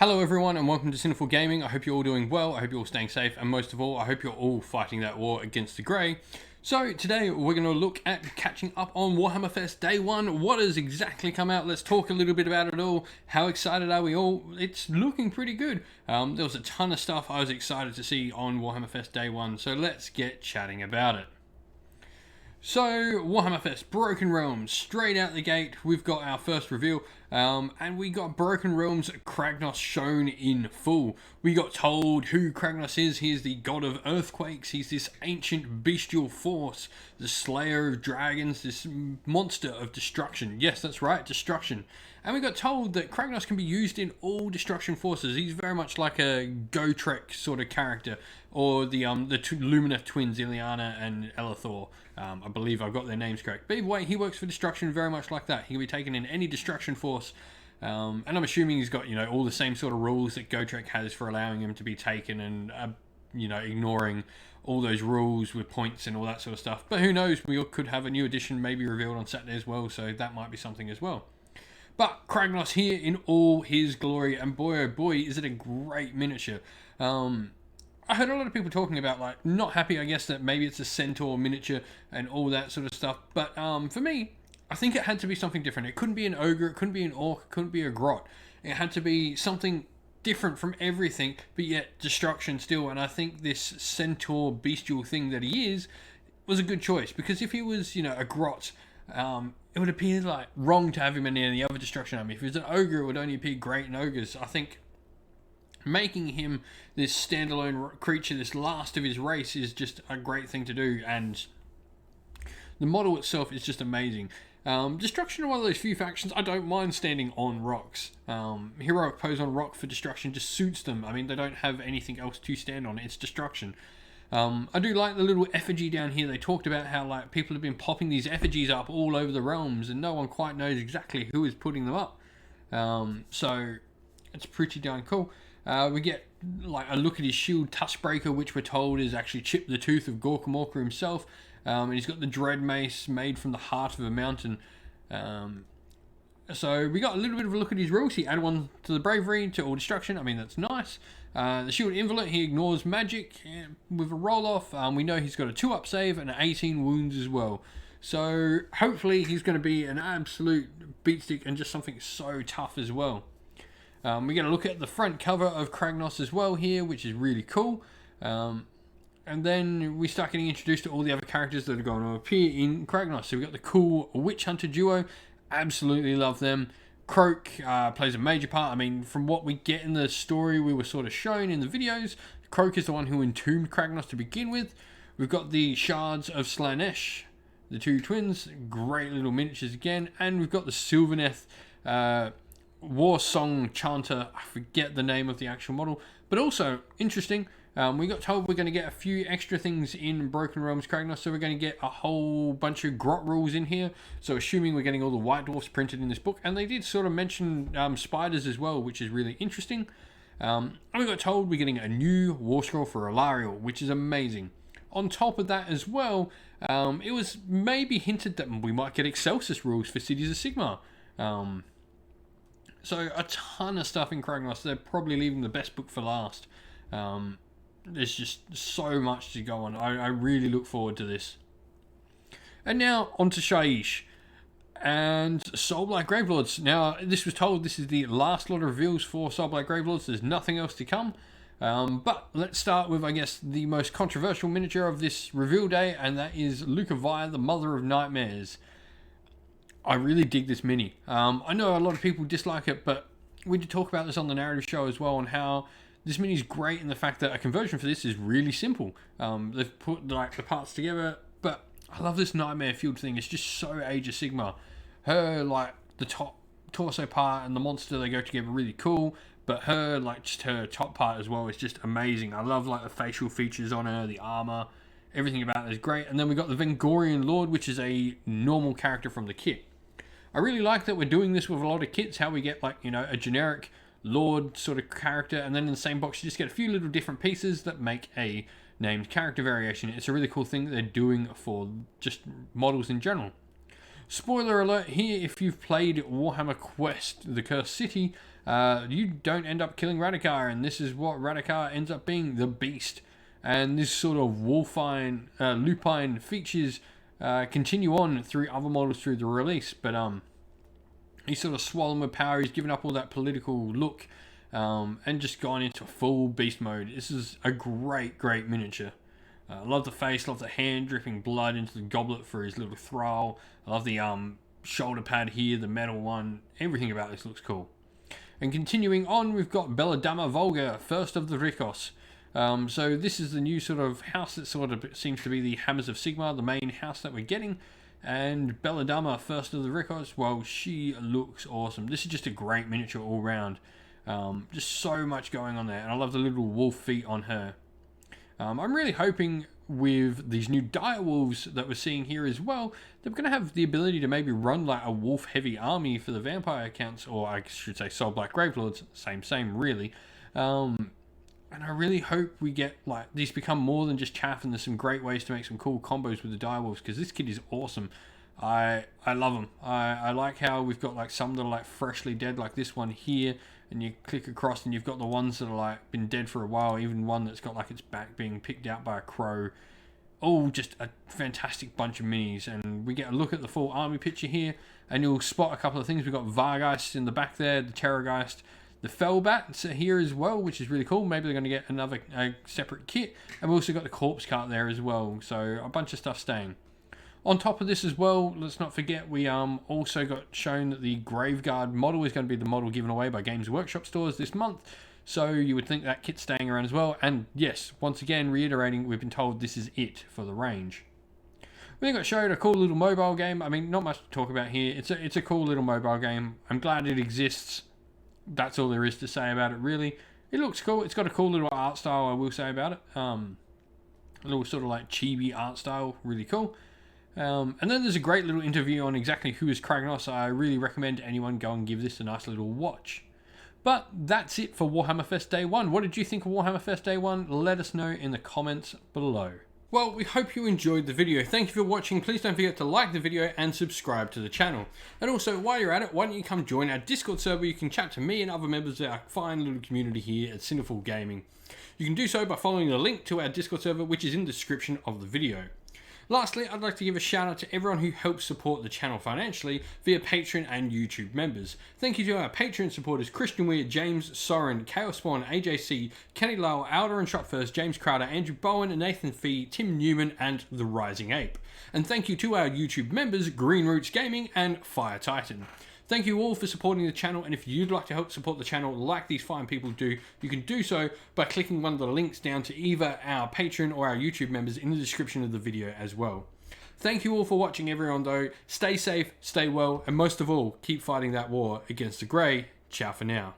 Hello everyone and welcome to Cinderfall Gaming. I hope you're all doing well, I hope you're all staying safe, and most of all, I hope you're all fighting that war against the Grey. So today we're going to look at catching up on Warhammer Fest Day 1. What has exactly come out? Let's talk a little bit about it all. How excited are we all? It's looking pretty good. There was a ton of stuff I was excited to see on Warhammer Fest Day 1, so let's get chatting about it. So, Warhammer Fest, Broken Realms, straight out the gate, we've got our first reveal, and we got Broken Realms Kragnos shown in full. We got told who Kragnos is. He is the god of earthquakes, he's this ancient bestial force, the slayer of dragons, this monster of destruction. Yes, that's right, destruction. And we got told that Kragnos can be used in all destruction forces. He's very much like a Gotrek sort of character, or the Lumina twins, Ileana and Elithor. I believe I've got their names correct. But either way, he works for destruction very much like that. He can be taken in any destruction force. And I'm assuming he's got, all the same sort of rules that Gotrek has for allowing him to be taken and, ignoring all those rules with points and all that sort of stuff. But who knows, we could have a new edition maybe revealed on Saturday as well, so that might be something as well. But Kragnos here in all his glory, and boy oh boy, is it a great miniature. I heard a lot of people talking about, not happy, I guess, that maybe it's a centaur miniature and all that sort of stuff. But for me, I think it had to be something different. It couldn't be an ogre, it couldn't be an orc, it couldn't be a grot. It had to be something different from everything, but yet destruction still. And I think this centaur bestial thing that he is was a good choice. Because if he was, a grot, it would appear wrong to have him in any other destruction army. If he was an ogre, it would only appear great in ogres. I think making him this standalone creature, this last of his race, is just a great thing to do, and the model itself is just amazing. Destruction are one of those few factions I don't mind standing on rocks. Heroic pose on rock for destruction just suits them. I mean, they don't have anything else to stand on. It's destruction. I do like the little effigy down here. They talked about how people have been popping these effigies up all over the realms, and no one quite knows exactly who is putting them up. So it's pretty darn cool. We get a look at his shield touchbreaker, which we're told is actually Chip the Tooth of Gorkamorka himself. And he's got the dread mace made from the heart of a mountain. So we got a little bit of a look at his rules. He added one to the bravery, to all destruction. I mean, that's nice. The shield invalid, he ignores magic with a roll off. We know he's got a 2-up save and 18 wounds as well. So hopefully he's going to be an absolute beatstick and just something so tough as well. We're going to look at the front cover of Kragnos as well here, which is really cool. And then we start getting introduced to all the other characters that are going to appear in Kragnos. So we've got the cool Witch Hunter duo. Absolutely love them. Croak plays a major part. I mean, from what we get in the story we were sort of shown in the videos, Croak is the one who entombed Kragnos to begin with. We've got the Shards of Slanesh, the two twins. Great little miniatures again. And we've got the Sylvaneth War Song Chanter. I forget the name of the actual model. But also, interesting, we got told we're going to get a few extra things in Broken Realms Kragnos, so we're going to get a whole bunch of grot rules in here. So assuming we're getting all the White Dwarfs printed in this book, and they did sort of mention spiders as well, which is really interesting. And we got told we're getting a new War Scroll for Alariel, which is amazing. On top of that as well, it was maybe hinted that we might get Excelsis rules for Cities of Sigmar. So a ton of stuff in Kragnos. They're probably leaving the best book for last. There's just so much to go on. I really look forward to this. And now on to Shyish and Soulblight Gravelords. Now, this was told this is the last lot of reveals for Soulblight Gravelords. There's nothing else to come. But let's start with, I guess, the most controversial miniature of this reveal day, and that is Lukavaya, the Mother of Nightmares. I really dig this mini. I know a lot of people dislike it, but we did talk about this on the narrative show as well, on how this mini is great in the fact that a conversion for this is really simple. They've put the parts together, but I love this Nightmare Field thing. It's just so Age of Sigmar. Her, the top torso part and the monster, they go together really cool, but her, just her top part as well is just amazing. I love, the facial features on her, the armor, everything about it is great. And then we got the Vengorian Lord, which is a normal character from the kit. I really like that we're doing this with a lot of kits, how we get, a generic Lord sort of character, and then in the same box you just get a few little different pieces that make a named character variation. It's a really cool thing that they're doing for just models in general. Spoiler alert here, if you've played Warhammer Quest, The Cursed City, you don't end up killing Radikar, and this is what Radikar ends up being, the beast. And this sort of lupine features continue on through other models through the release, but he's sort of swollen with power, he's given up all that political look, and just gone into full beast mode. This is a great miniature. I love the face, love the hand dripping blood into the goblet for his little thrall. I love the shoulder pad here, the metal one. Everything about this looks cool. And continuing on, we've got Belladonna Volga, first of the Rikos. So this is the new sort of house that sort of seems to be the Hammers of Sigmar, the main house that we're getting. And Belladonna, first of the Rikos, well, she looks awesome. This is just a great miniature all round. Just so much going on there, and I love the little wolf feet on her. I'm really hoping with these new Direwolves that we're seeing here as well, that we're going to have the ability to maybe run like a wolf heavy army for the vampire accounts, or I should say Soul Black Gravelords, same really. And I really hope we get like these become more than just chaff, and there's some great ways to make some cool combos with the Direwolves, because this kid is awesome. I love them. I like how we've got like some that are like freshly dead, like this one here, and you click across and you've got the ones that are like been dead for a while, even one that's got like its back being picked out by a crow. Oh, just a fantastic bunch of minis. And we get a look at the full army picture here, and you'll spot a couple of things. We've got Vargeist in the back there, the Terrorgeist, the Fellbat here as well, which is really cool. Maybe they're going to get another separate kit. And we've also got the Corpse Cart there as well, so a bunch of stuff staying. On top of this as well, let's not forget, we also got shown that the Graveguard model is going to be the model given away by Games Workshop stores this month. So you would think that kit's staying around as well. And yes, once again, reiterating, we've been told this is it for the range. We then got showed a cool little mobile game. I mean, not much to talk about here. It's a cool little mobile game. I'm glad it exists. That's all there is to say about it, really. It looks cool. It's got a cool little art style, I will say about it. A little sort of like chibi art style, really cool. And then there's a great little interview on exactly who is Kragnos. I really recommend anyone go and give this a nice little watch. But that's it for Warhammer Fest Day 1. What did you think of Warhammer Fest Day 1? Let us know in the comments below. Well, we hope you enjoyed the video. Thank you for watching. Please don't forget to like the video and subscribe to the channel. And also, while you're at it, why don't you come join our Discord server? You can chat to me and other members of our fine little community here at Cinderfall Gaming. You can do so by following the link to our Discord server, which is in the description of the video. Lastly, I'd like to give a shout out to everyone who helps support the channel financially via Patreon and YouTube members. Thank you to our Patreon supporters Christian Weir, James Soren, Chaos Spawn, AJC, Kenny Lowell, Alder and Shot First, James Crowder, Andrew Bowen, Nathan Fee, Tim Newman and The Rising Ape. And thank you to our YouTube members Green Roots Gaming and Fire Titan. Thank you all for supporting the channel, and if you'd like to help support the channel like these fine people do, you can do so by clicking one of the links down to either our Patreon or our YouTube members in the description of the video as well. Thank you all for watching, everyone, though. Stay safe, stay well, and most of all, keep fighting that war against the Grey. Ciao for now.